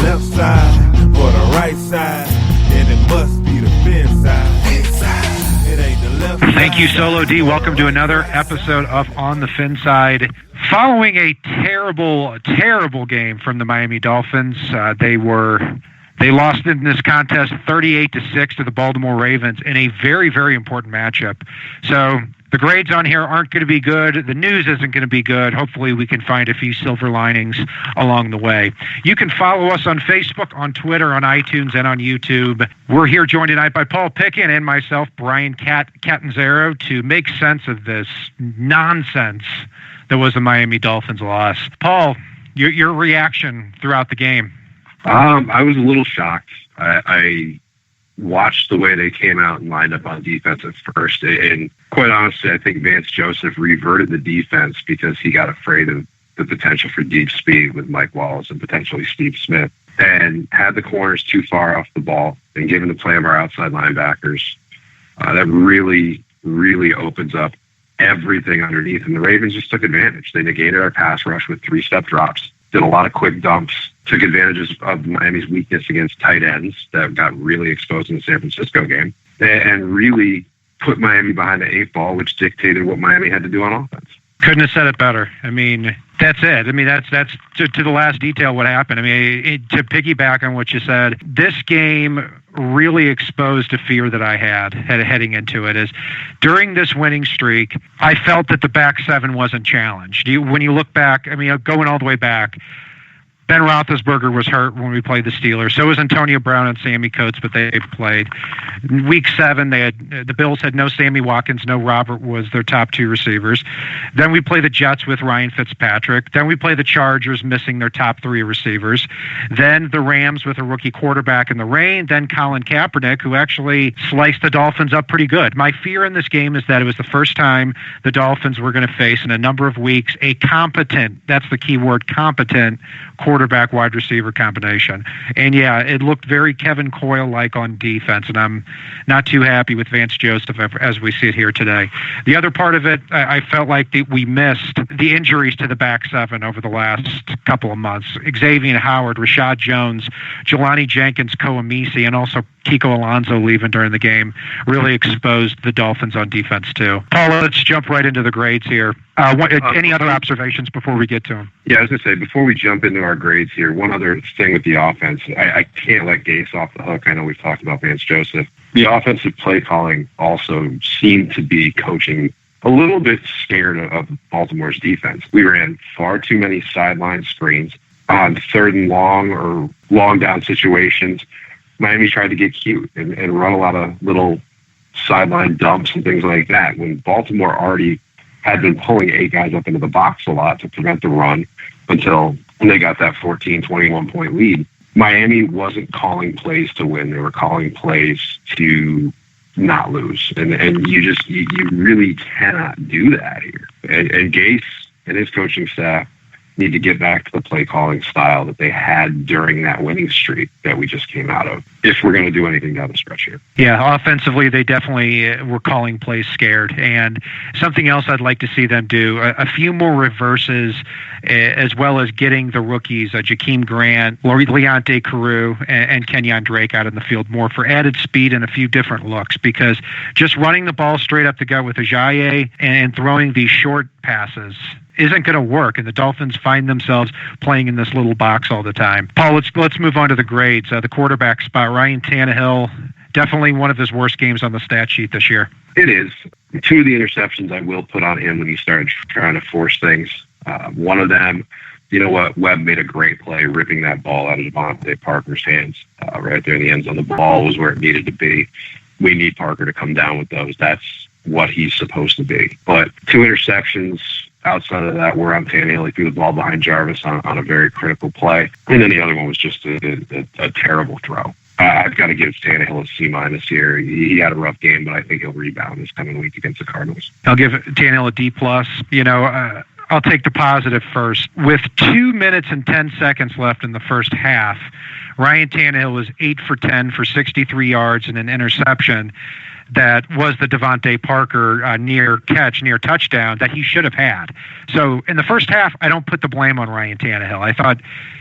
left side or the right side, then it must be the FinSide. It ain't the left side. Thank you, Solo D. Welcome to another episode of On the FinSide. Following a terrible game from the Miami Dolphins, they lost in this contest 38-6 to the Baltimore Ravens in a very, very important matchup. So the grades on here aren't going to be good. The news isn't going to be good. Hopefully we can find a few silver linings along the way. You can follow us on Facebook, on Twitter, on iTunes, and on YouTube. We're here joined tonight by Paul Picken and myself, Brian Catanzaro, to make sense of this nonsense that was the Miami Dolphins loss. Paul, your reaction throughout the game? I was a little shocked. I watched the way they came out and lined up on defense at first. And quite honestly, I think Vance Joseph reverted the defense because he got afraid of the potential for deep speed with Mike Wallace and potentially Steve Smith, and had the corners too far off the ball and given the play of our outside linebackers. That really, really opens up everything underneath. And the Ravens just took advantage. They negated our pass rush with 3-step drops, did a lot of quick dumps, took advantage of Miami's weakness against tight ends that got really exposed in the San Francisco game, and really put Miami behind the 8 ball, which dictated what Miami had to do on offense. Couldn't have said it better. I mean, that's it. I mean, that's to the last detail what happened. I mean, to piggyback on what you said, this game really exposed a fear that I had heading into it. Is during this winning streak, I felt that the back seven wasn't challenged. When you look back, I mean, going all the way back, Ben Roethlisberger was hurt when we played the Steelers. So was Antonio Brown and Sammy Coates, but they played. Week 7, the Bills had no Sammy Watkins, no Robert Woods, their top 2 receivers. Then we play the Jets with Ryan Fitzpatrick. Then we play the Chargers, missing their top 3 receivers. Then the Rams with a rookie quarterback in the rain. Then Colin Kaepernick, who actually sliced the Dolphins up pretty good. My fear in this game is that it was the first time the Dolphins were going to face in a number of weeks a competent, that's the key word, competent quarterback wide receiver combination. And yeah, it looked very Kevin Coyle-like on defense, and I'm not too happy with Vance Joseph as we see it here today. The other part of it, I felt like we missed the injuries to the back seven over the last couple of months. Xavier Howard, Rashad Jones, Jelani Jenkins, Koamisi, and also Kiko Alonso leaving during the game really exposed the Dolphins on defense too. Paul, let's jump right into the grades here. Any other observations before we get to them? Yeah, I was going to say, before we jump into our grades here, one other thing with the offense, I can't let Gase off the hook. I know we've talked about Vance Joseph. The offensive play calling also seemed to be coaching a little bit scared of Baltimore's defense. We ran far too many sideline screens on 3rd and long or long down situations. Miami tried to get cute and run a lot of little sideline dumps and things like that, when Baltimore already had been pulling 8 guys up into the box a lot to prevent the run until they got that 14, 21-point lead. Miami wasn't calling plays to win. They were calling plays to not lose. And you really cannot do that here. And Gase and his coaching staff need to get back to the play calling style that they had during that winning streak that we just came out of, if we're going to do anything down the stretch here. Yeah, offensively, they definitely were calling plays scared. And something else I'd like to see them do, a few more reverses, as well as getting the rookies, Jakeem Grant, Leonte Carew, and Kenyon Drake out in the field more for added speed and a few different looks, because just running the ball straight up the gut with Ajayi and throwing these short passes isn't going to work, and the Dolphins find themselves playing in this little box all the time. Paul, let's move on to the grades. The quarterback spot, Ryan Tannehill, definitely one of his worst games on the stat sheet this year. It is. 2 of the interceptions I will put on him when he started trying to force things. One of them, you know what, Webb made a great play ripping that ball out of Devontae Parker's hands right there in the end zone. The ball was where it needed to be. We need Parker to come down with those. That's what he's supposed to be. But 2 interceptions outside of that were on Tannehill. He threw the ball behind Jarvis on a very critical play. And then the other one was just a terrible throw. I've got to give Tannehill a C- here. He had a rough game, but I think he'll rebound this coming week against the Cardinals. I'll give Tannehill a D+. You know, I'll take the positive first. With 2 minutes and 10 seconds left in the first half, Ryan Tannehill was 8 for 10 for 63 yards and an interception. That was the Devontae Parker near touchdown that he should have had. So in the first half, I don't put the blame on Ryan Tannehill. I thought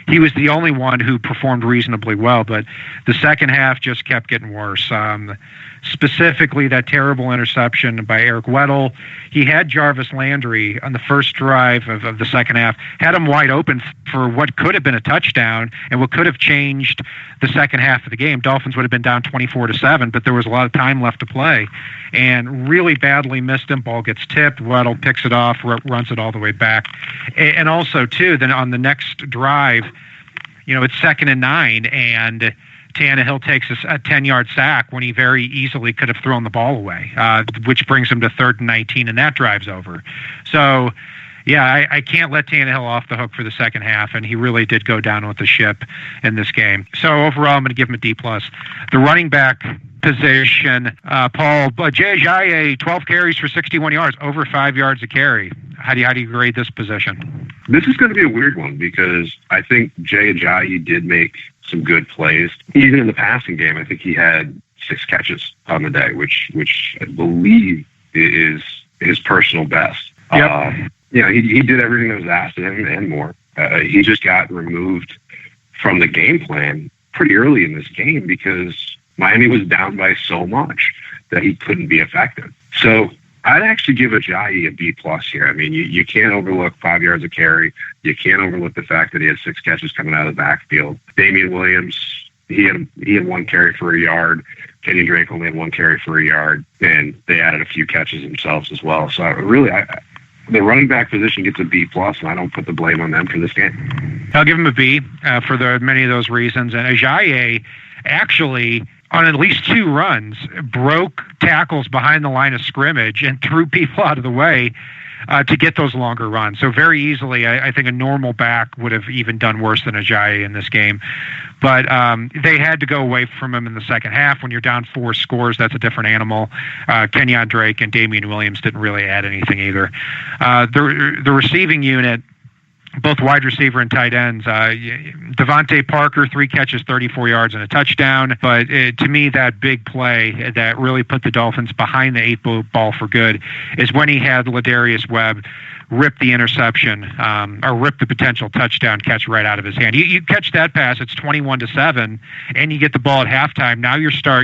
he was the only one who performed reasonably well, but the second half just kept getting worse. Specifically, that terrible interception by Eric Weddle. He had Jarvis Landry on the first drive of the second half, had him wide open for what could have been a touchdown and what could have changed the second half of the game. Dolphins would have been down 24-7, but there was a lot of time left to play, and really badly missed him. Ball gets tipped. Weddle picks it off, runs it all the way back. And also, too, then on the next drive, it's 2nd and 9, and Tannehill takes a 10-yard sack when he very easily could have thrown the ball away, which brings him to 3rd and 19, and that drive's over. So, yeah, I can't let Tannehill off the hook for the second half, and he really did go down with the ship in this game. So overall, I'm going to give him a D+. The running back position, Paul, Jay Ajayi, 12 carries for 61 yards, over 5 yards a carry. How do you grade this position? This is going to be a weird one because I think Jay Ajayi did make some good plays. Even in the passing game, I think he had 6 catches on the day, which I believe is his personal best. Yep. He did everything that was asked of him and more. He just got removed from the game plan pretty early in this game because Miami was down by so much that he couldn't be effective. So I'd actually give Ajayi a B+ here. I mean, you can't overlook 5 yards of carry. You can't overlook the fact that he had 6 catches coming out of the backfield. Damian Williams, he had 1 carry for a yard. Kenyon Drake only had 1 carry for a yard, and they added a few catches themselves as well. So the running back position gets a B+, and I don't put the blame on them for this game. I'll give him a B for many of those reasons. And Ajayi actually, on at least 2 runs, broke tackles behind the line of scrimmage and threw people out of the way to get those longer runs. So very easily, I think a normal back would have even done worse than Ajayi in this game. But they had to go away from him in the second half. When you're down 4 scores, that's a different animal. Kenyon Drake and Damian Williams didn't really add anything either. The receiving unit, both wide receiver and tight ends. Devontae Parker, 3 catches, 34 yards, and a touchdown. But to me, that big play that really put the Dolphins behind the 8 ball for good is when he had Ladarius Webb rip the interception or rip the potential touchdown catch right out of his hand. You catch that pass, it's 21-7, and you get the ball at halftime. Now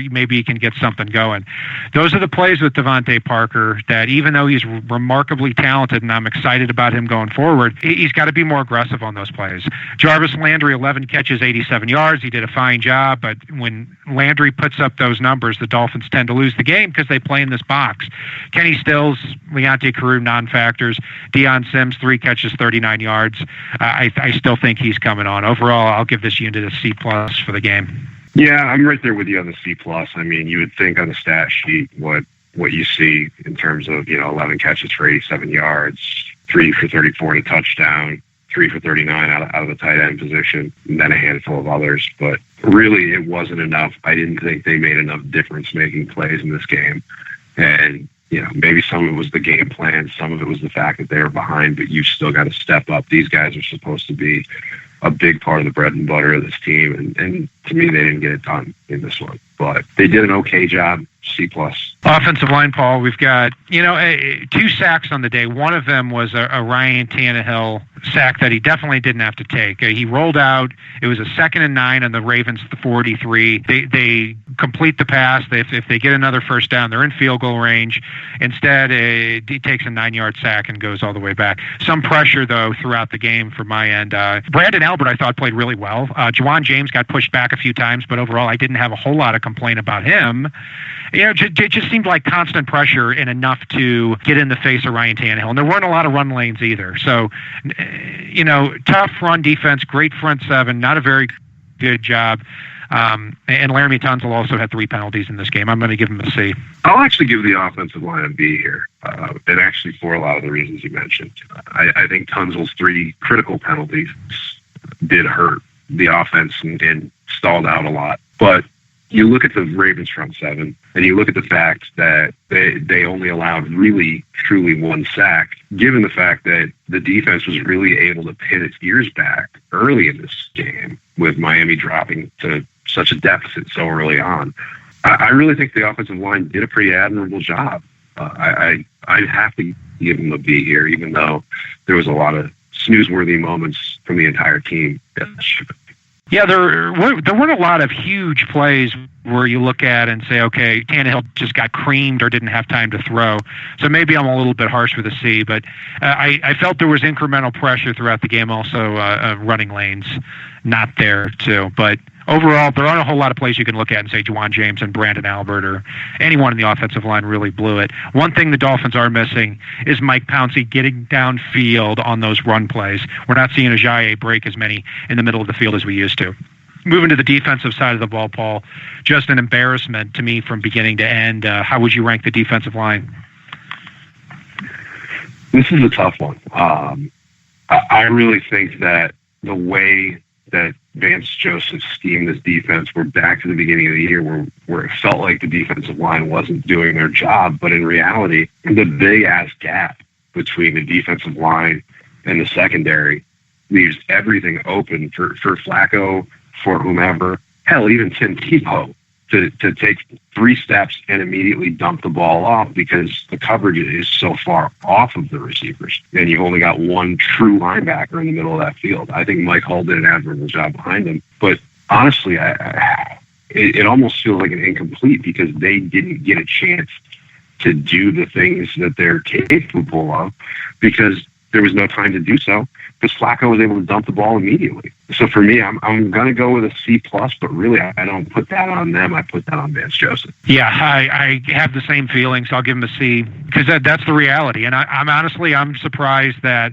maybe you can get something going. Those are the plays with Devontae Parker that, even though he's remarkably talented and I'm excited about him going forward, he's got to be more aggressive on those plays. Jarvis Landry, 11 catches, 87 yards. He did a fine job, but when Landry puts up those numbers, the Dolphins tend to lose the game because they play in this box. Kenny Stills, Leonte Carew, non-factors. Deion Sims, 3 catches, 39 yards. I still think he's coming on. Overall, I'll give this unit a C+ for the game. Yeah, I'm right there with you on the C+. I mean, you would think on the stat sheet what you see in terms of, 11 catches for 87 yards, 3 for 34 and a touchdown, 3 for 39 out of the tight end position, and then a handful of others. But really, it wasn't enough. I didn't think they made enough difference-making plays in this game. And maybe some of it was the game plan, some of it was the fact that they were behind, but you've still got to step up. These guys are supposed to be a big part of the bread and butter of this team, and to me, they didn't get it done in this one. But they did an okay job, C+. Offensive line, Paul, we've got, 2 sacks on the day. One of them was a Ryan Tannehill sack that he definitely didn't have to take. He rolled out. It was a 2nd and 9 on the Ravens 43. They complete the pass. If they get another first down, they're in field goal range. Instead, he takes a 9-yard sack and goes all the way back. Some pressure, though, throughout the game from my end. Brandon Albert, I thought, played really well. Juwan James got pushed back a few times, but overall, I didn't have a whole lot of complaint about him. It just seemed like constant pressure and enough to get in the face of Ryan Tannehill. And there weren't a lot of run lanes either. So, tough run defense, great front 7, not a very good job. And Laramie Tunsil also had 3 penalties in this game. I'm going to give him a C. I'll actually give the offensive line a B here, and actually for a lot of the reasons you mentioned. I think Tunsil's 3 critical penalties did hurt the offense and stalled out a lot. But you look at the Ravens front 7, and you look at the fact that they only allowed really, truly 1 sack, given the fact that the defense was really able to pin its ears back early in this game with Miami dropping to such a deficit so early on. I really think the offensive line did a pretty admirable job. I'd have to give them a B here, even though there was a lot of snoozeworthy moments from the entire team. Yeah, there weren't a lot of huge plays where you look at and say, okay, Tannehill just got creamed or didn't have time to throw. So maybe I'm a little bit harsh with a C, but I felt there was incremental pressure throughout the game. Also, running lanes not there too. But overall, there aren't a whole lot of plays you can look at and say Juwan James and Brandon Albert or anyone in the offensive line really blew it. One thing the Dolphins are missing is Mike Pouncey getting downfield on those run plays. We're not seeing Ajayi break as many in the middle of the field as we used to. Moving to the defensive side of the ball, Paul, just an embarrassment to me from beginning to end. How would you rank the defensive line? This is a tough one. I really think that the way that Vance Joseph schemed this defense, we're back to the beginning of the year where it felt like the defensive line wasn't doing their job. But in reality, the big-ass gap between the defensive line and the secondary leaves everything open for Flacco, for whomever, hell, even Tim Tebow, to take 3 steps and immediately dump the ball off because the coverage is so far off of the receivers. And you've only got one true linebacker in the middle of that field. I think Mike Hull did an admirable job behind him. But honestly, it almost feels like an incomplete because they didn't get a chance to do the things that they're capable of because there was no time to do so because Flacco was able to dump the ball immediately. So for me, I'm going to go with a C+, but really I don't put that on them. I put that on Vance Joseph. Yeah, I have the same feelings. I'll give him a C because that's the reality. And I'm surprised that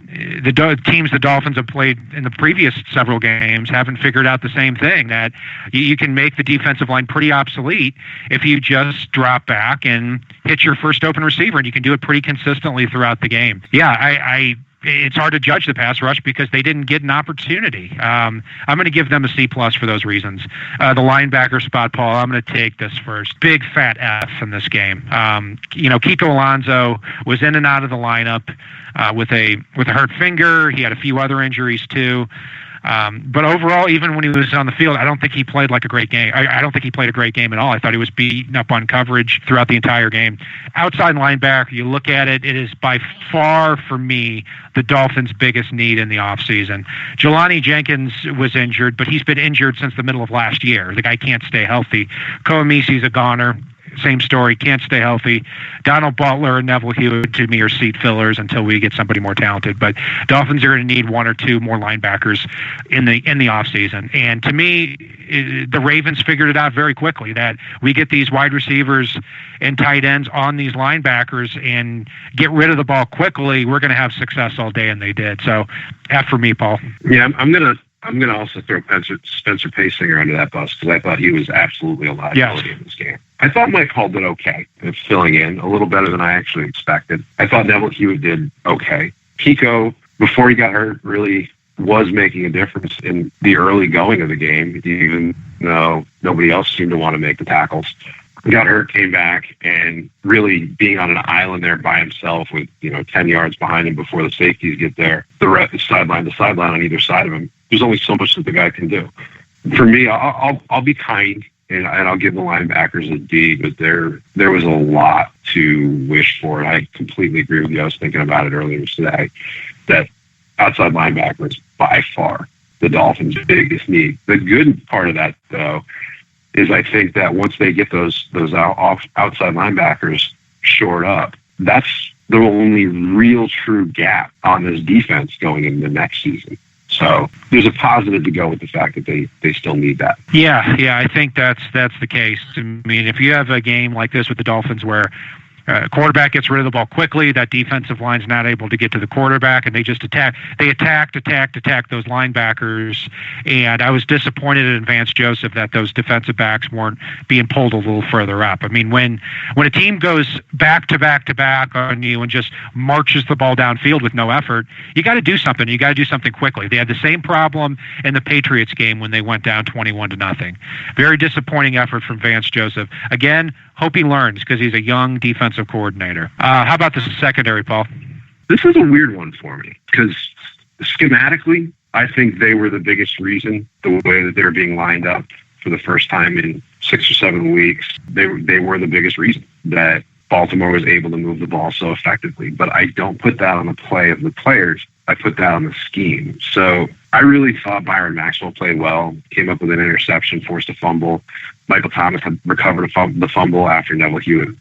the teams the Dolphins have played in the previous several games haven't figured out the same thing, that you can make the defensive line pretty obsolete if you just drop back and hit your first open receiver, and you can do it pretty consistently throughout the game. Yeah, it's hard to judge the pass rush because they didn't get an opportunity. I'm going to give them a C+ for those reasons. The linebacker spot, Paul, I'm going to take this first. Big fat F in this game. Kiko Alonso was in and out of the lineup with a hurt finger. He had a few other injuries too. But overall, even when he was on the field, I don't think he played like a great game. I don't think he played a great game at all. I thought he was beaten up on coverage throughout the entire game. Outside linebacker, you look at it, it is by far, for me, the Dolphins' biggest need in the offseason. Jelani Jenkins was injured, but he's been injured since the middle of last year. The guy can't stay healthy. Koemisi's a goner. Same story, can't stay healthy. Donald Butler and Neville Hewitt, to me, are seat fillers until we get somebody more talented. But Dolphins are going to need 1 or 2 more linebackers in the offseason. And to me, the Ravens figured it out very quickly that we get these wide receivers and tight ends on these linebackers and get rid of the ball quickly, we're going to have success all day, and they did. So, F for me, Paul. Yeah, I'm going to also throw Spencer Paysinger under that bus because I thought he was absolutely a liability in this game. I thought Mike Hull did okay at filling in, a little better than I actually expected. I thought Neville Hewitt did okay. Kiko, before he got hurt, really was making a difference in the early going of the game, even though nobody else seemed to want to make the tackles. He got hurt, came back, and really being on an island there by himself with 10 yards behind him before the safeties get there, the rest is sideline to sideline on either side of him. There's only so much that the guy can do. For me, I'll be kind and I'll give the linebackers a D, but there was a lot to wish for. And I completely agree with you. I was thinking about it earlier today that outside linebacker is by far the Dolphins' biggest need. The good part of that, though, is I think that once they get those outside linebackers shored up, that's the only real true gap on this defense going into the next season. So there's a positive to go with the fact that they still need that. Yeah, I think that's the case. I mean, if you have a game like this with the Dolphins where quarterback gets rid of the ball quickly, that defensive line's not able to get to the quarterback, and they just attack those linebackers. And I was disappointed in Vance Joseph that those defensive backs weren't being pulled a little further up. I mean, when a team goes back to back on you and just marches the ball downfield with no effort, you got to do something. You got to do something quickly. They had the same problem in the Patriots game when they went down 21-0. Very disappointing effort from Vance Joseph. Again, hope he learns because he's a young defensive coordinator. How about the secondary, Paul? This is a weird one for me because schematically, I think they were the biggest reason, the way that they're being lined up for the first time in 6 or 7 weeks. They were the biggest reason that Baltimore was able to move the ball so effectively. But I don't put that on the play of the players. I put that on the scheme. So I really thought Byron Maxwell played well, came up with an interception, forced a fumble. Michael Thomas had recovered the fumble after Neville Hewitt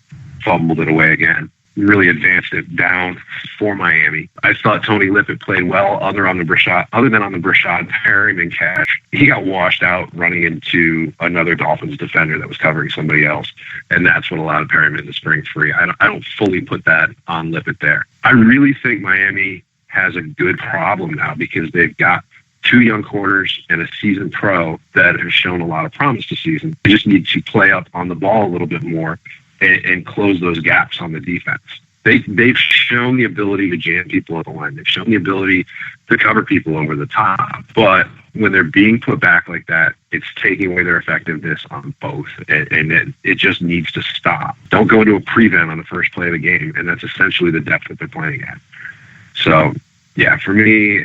fumbled it away again. Really advanced it down for Miami. I thought Tony Lippett played well other than on the Brashad Perryman catch. He got washed out running into another Dolphins defender that was covering somebody else, and that's what allowed Perryman to spring free. I don't fully put that on Lippett there. I really think Miami has a good problem now because they've got 2 young corners and a seasoned pro that have shown a lot of promise this season. They just need to play up on the ball a little bit more and close those gaps on the defense. They've shown the ability to jam people at the line. They've shown the ability to cover people over the top. But when they're being put back like that, it's taking away their effectiveness on both. And it just needs to stop. Don't go into a prevent on the first play of the game. And that's essentially the depth that they're playing at. So, yeah, for me,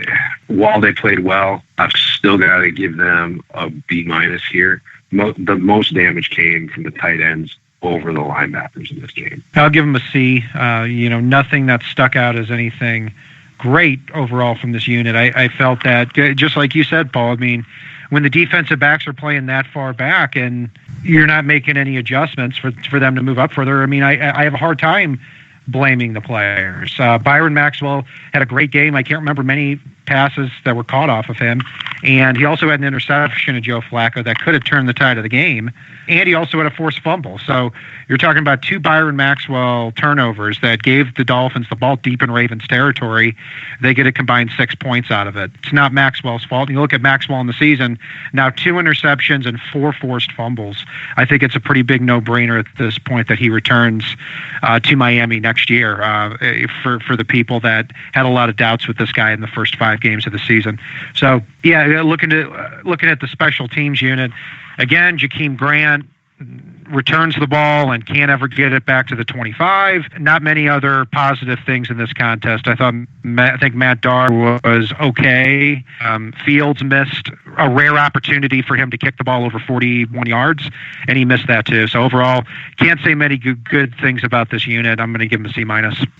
while they played well, I've still got to give them a B- here. The most damage came from the tight ends over the linebackers in this game. I'll give them a C. Nothing that stuck out as anything great overall from this unit. I felt that, just like you said, Paul, I mean, when the defensive backs are playing that far back and you're not making any adjustments for them to move up further, I mean, I have a hard time blaming the players. Byron Maxwell had a great game. I can't remember many passes that were caught off of him. And he also had an interception of Joe Flacco that could have turned the tide of the game. And he also had a forced fumble. So you're talking about 2 Byron Maxwell turnovers that gave the Dolphins the ball deep in Ravens territory. They get a combined 6 points out of it. It's not Maxwell's fault. You look at Maxwell in the season, now 2 interceptions and 4 forced fumbles. I think it's a pretty big no-brainer at this point that he returns to Miami next year for the people that had a lot of doubts with this guy in the first 5 games of the season. So, yeah, looking at the special teams unit, again, Jakeem Grant returns the ball and can't ever get it back to the 25. Not many other positive things in this contest. I think Matt Darr was okay. Fields missed a rare opportunity for him to kick the ball over 41 yards, and he missed that too. So overall, can't say many good things about this unit. I'm going to give him a C-.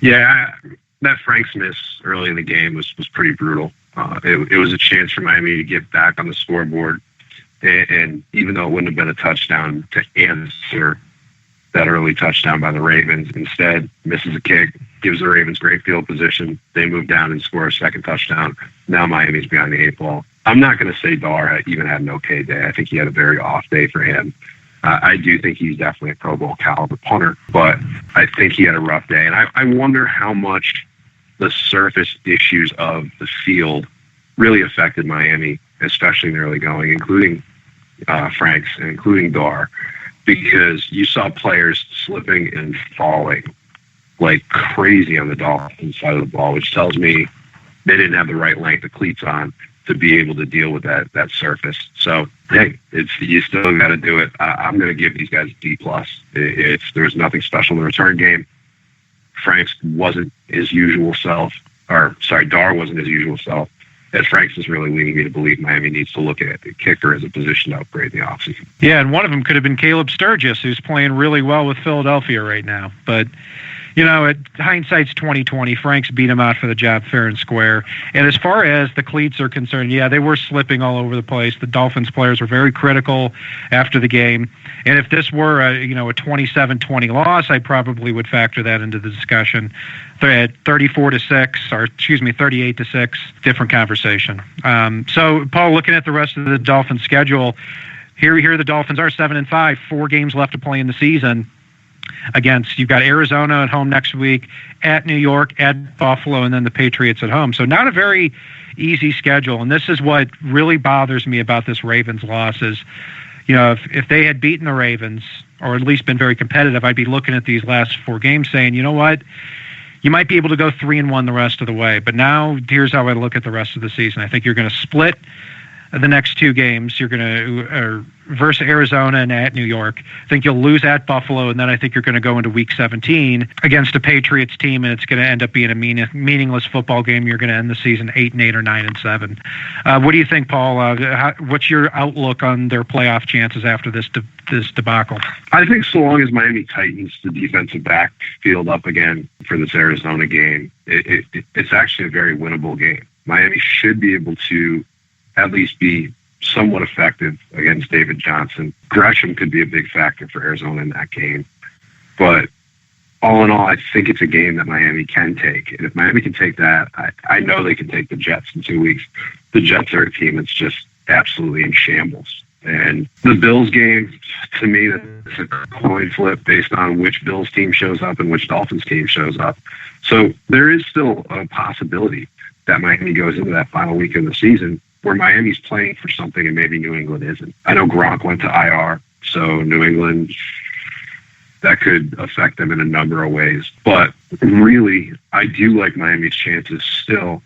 Yeah, that Franks miss early in the game was pretty brutal. It was a chance for Miami to get back on the scoreboard. And even though it wouldn't have been a touchdown to answer that early touchdown by the Ravens, instead misses a kick, gives the Ravens great field position. They move down and score a second touchdown. Now Miami's behind the 8 ball. I'm not going to say Darr even had an okay day. I think he had a very off day for him. I do think he's definitely a Pro Bowl caliber punter, but I think he had a rough day. And I wonder how much the surface issues of the field really affected Miami, especially in the early going, including Franks and including Darr, because you saw players slipping and falling like crazy on the Dolphins side of the ball, which tells me they didn't have the right length of cleats on to be able to deal with that surface. So, hey, you still got to do it. I'm going to give these guys D+. There's nothing special in the return game. Franks wasn't his usual self, Darr wasn't his usual self. And Franks is really leading me to believe Miami needs to look at the kicker as a position to upgrade in the offseason. Yeah, and one of them could have been Caleb Sturgis, who's playing really well with Philadelphia right now. But, hindsight's 20/20. Franks beat him out for the job fair and square. And as far as the cleats are concerned, yeah, they were slipping all over the place. The Dolphins players were very critical after the game. And if this were a 27-20 loss, I probably would factor that into the discussion. At 38-6, different conversation. So, Paul, looking at the rest of the Dolphins schedule, here the Dolphins are 7-5, 4 games left to play in the season. You've got Arizona at home next week, at New York, at Buffalo, and then the Patriots at home. So not a very easy schedule. And this is what really bothers me about this Ravens loss is, if they had beaten the Ravens, or at least been very competitive, I'd be looking at these last 4 games saying, you know what? You might be able to go 3-1 the rest of the way. But now here's how I look at the rest of the season. I think you're going to split the next 2 games. You're going to versus Arizona and at New York. I think you'll lose at Buffalo, and then I think you're going to go into Week 17 against a Patriots team, and it's going to end up being a meaningless football game. You're going to end the season 8-8 or 9-7. What do you think, Paul? What's your outlook on their playoff chances after this debacle? I think so long as Miami tightens the defensive backfield up again for this Arizona game, it's actually a very winnable game. Miami should be able to at least be somewhat effective against David Johnson. Gresham could be a big factor for Arizona in that game. But all in all, I think it's a game that Miami can take. And if Miami can take that, I know they can take the Jets in 2 weeks. The Jets are a team that's just absolutely in shambles. And the Bills game, to me, it's a coin flip based on which Bills team shows up and which Dolphins team shows up. So there is still a possibility that Miami goes into that final week of the season where Miami's playing for something and maybe New England isn't. I know Gronk went to IR, so New England, that could affect them in a number of ways. But really, I do like Miami's chances still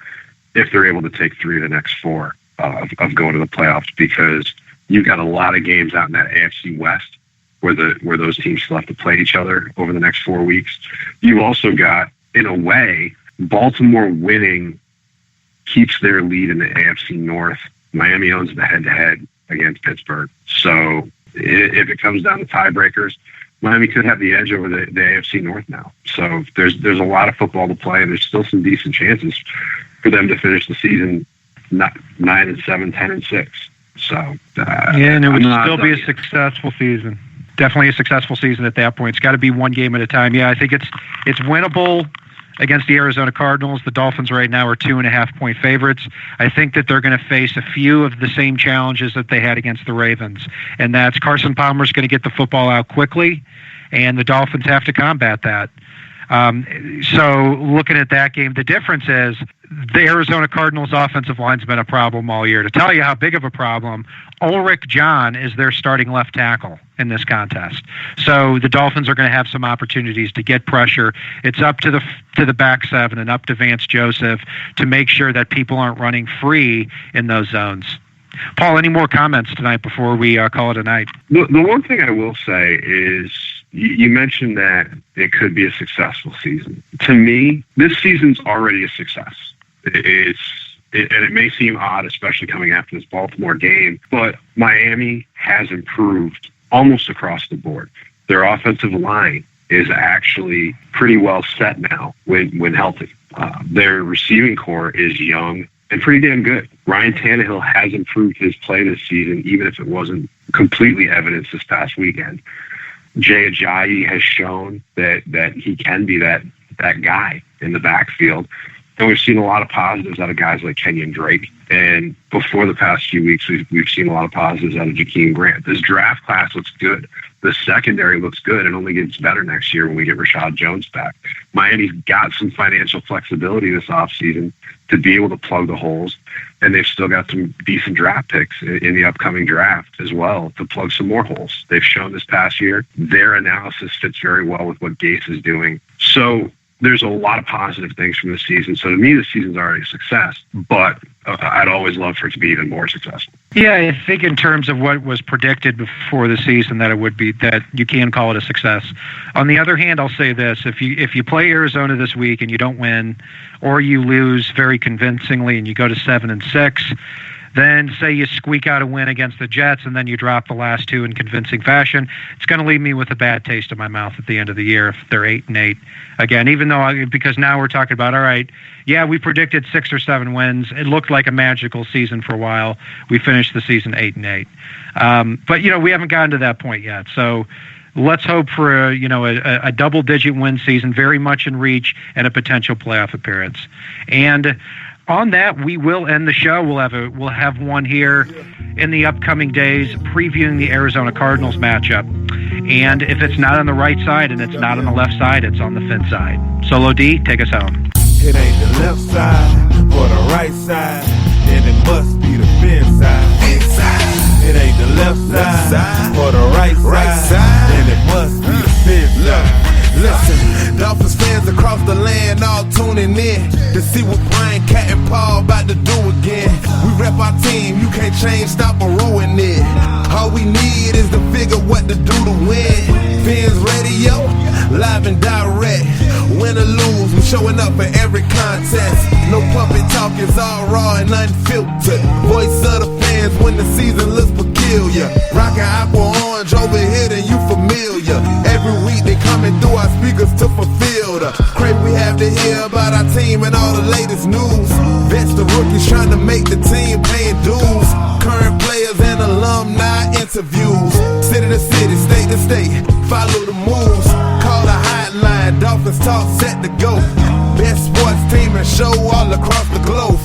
if they're able to take 3 of the next 4 of going to the playoffs, because you've got a lot of games out in that AFC West where those teams still have to play each other over the next 4 weeks. You've also got, in a way, Baltimore winning keeps their lead in the AFC North. Miami owns the head-to-head against Pittsburgh. So if it comes down to tiebreakers, Miami could have the edge over the AFC North now. So there's a lot of football to play, and there's still some decent chances for them to finish the season 9-7, 10-6. So and it would still be a successful season. Definitely a successful season at that point. It's got to be one game at a time. Yeah, I think it's winnable against the Arizona Cardinals. The Dolphins right now are 2.5-point favorites. I think that they're going to face a few of the same challenges that they had against the Ravens, and that's Carson Palmer's going to get the football out quickly, and the Dolphins have to combat that. So looking at that game, the difference is the Arizona Cardinals offensive line's been a problem all year. To tell you how big of a problem, Ulrich John is their starting left tackle in this contest. So the Dolphins are going to have some opportunities to get pressure. It's up to the back seven and up to Vance Joseph to make sure that people aren't running free in those zones. Paul, any more comments tonight before we call it a night? The one thing I will say is you mentioned that it could be a successful season. To me, this season's already a success. And it may seem odd, especially coming after this Baltimore game, but Miami has improved almost across the board. Their offensive line is actually pretty well set now when healthy. Their receiving core is young and pretty damn good. Ryan Tannehill has improved his play this season, even if it wasn't completely evidenced this past weekend. Jay Ajayi has shown that he can be that guy in the backfield. And we've seen a lot of positives out of guys like Kenyon Drake. And before the past few weeks, we've seen a lot of positives out of Jakeem Grant. This draft class looks good. The secondary looks good and only gets better next year when we get Rashad Jones back. Miami's got some financial flexibility this offseason to be able to plug the holes. And they've still got some decent draft picks in the upcoming draft as well to plug some more holes. They've shown this past year their analysis fits very well with what Gase is doing. So there's a lot of positive things from the season. So to me, the season's already a success, but I'd always love for it to be even more successful. Yeah, I think in terms of what was predicted before the season, that it would be, that you can call it a success. On the other hand, I'll say this: if you play Arizona this week and you don't win, or you lose very convincingly and you go to 7-6, then say you squeak out a win against the Jets and then you drop the last two in convincing fashion, it's going to leave me with a bad taste in my mouth at the end of the year if they're 8-8. Again, even though because now we're talking about, all right, yeah, we predicted 6 or 7 wins. It looked like a magical season for a while. We finished the season 8-8. But, we haven't gotten to that point yet. So let's hope for a double-digit win season, very much in reach, and a potential playoff appearance. And on that, we will end the show. We'll have one here in the upcoming days previewing the Arizona Cardinals matchup. And if it's not on the right side and it's not on the left side, it's on the FinSide. Solo D, take us home. It ain't the left side or the right side, then it must be the FinSide. It ain't the left side or the right side, then it must be the FinSide. Listen, Dolphins fans across the land all tuning in to see what Brian, Cat, and Paul about to do again. We rep our team, you can't change, stop, or ruin it. All we need is to figure what to do to win. Fins Radio, live and direct. Win or lose, we're showing up for every contest. No puppet talk, it's all raw and unfiltered. Voice of the fans when the season looks peculiar. Rockin' aqua orange over here, then you familiar. Every week they coming through our speakers to fulfill the crave we have to hear about our team and all the latest news. Vets the rookies trying to make the team, paying dues. Current players and alumni interviews. City to city, state to state, follow the moves. Call the hotline, Dolphins talk set to go. Best sports team and show all across the globe.